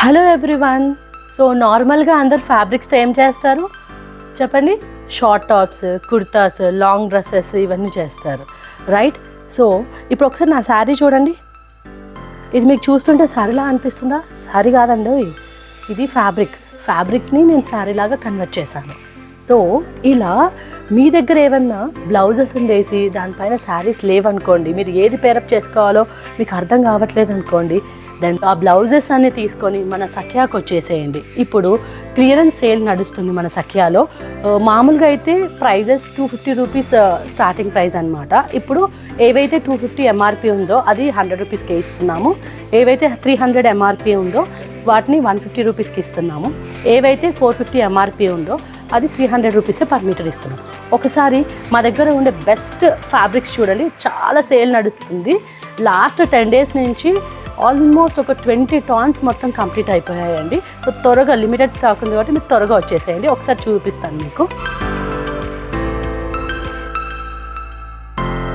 Hello everyone. So నార్మల్గా అందరు ఫ్యాబ్రిక్స్తో ఏం చేస్తారు చెప్పండి? Short tops, kurtas, long dresses ఇవన్నీ చేస్తారు, రైట్? సో ఇప్పుడు ఒకసారి నా శారీ చూడండి. ఇది మీకు చూస్తుంటే శారీలా అనిపిస్తుందా? శారీ కాదండి, ఇది ఫ్యాబ్రిక్ని నేను శారీలాగా కన్వర్ట్ చేశాను. సో ఇలా మీ దగ్గర ఏమన్నా బ్లౌజెస్ ఉండేసి దానిపైన శారీస్ లేవనుకోండి, మీరు ఏది పేరప్ చేసుకోవాలో మీకు అర్థం కావట్లేదు అనుకోండి, దెన్ ఆ బ్లౌజెస్ అన్ని తీసుకొని మన సఖ్యాకు వచ్చేసేయండి. ఇప్పుడు క్లియరెన్స్ సేల్ నడుస్తుంది మన సఖ్యాలో. మామూలుగా అయితే ప్రైజెస్ 250 రూపీస్ స్టార్టింగ్ ప్రైస్ అనమాట. ఇప్పుడు ఏవైతే 250 ఎంఆర్పి ఉందో అది 100 రూపీస్కి ఇస్తున్నాము. ఏవైతే 300 ఎంఆర్పి ఉందో వాటిని 150 రూపీస్కి ఇస్తున్నాము. ఏవైతే 450 ఎంఆర్పి ఉందో అది 300 రూపీసే పర్ మీటర్ ఇస్తున్నాం. ఒకసారి మా దగ్గర ఉండే బెస్ట్ ఫ్యాబ్రిక్స్ చూడండి, చాలా సేల్ నడుస్తుంది. లాస్ట్ 10 డేస్ నుంచి ఆల్మోస్ట్ ఒక 20 టాన్స్ మొత్తం కంప్లీట్ అయిపోయాయండి. సో త్వరగా లిమిటెడ్ స్టాక్ ఉంది కాబట్టి మీరు త్వరగా వచ్చేసేయండి. ఒకసారి చూపిస్తాను మీకు.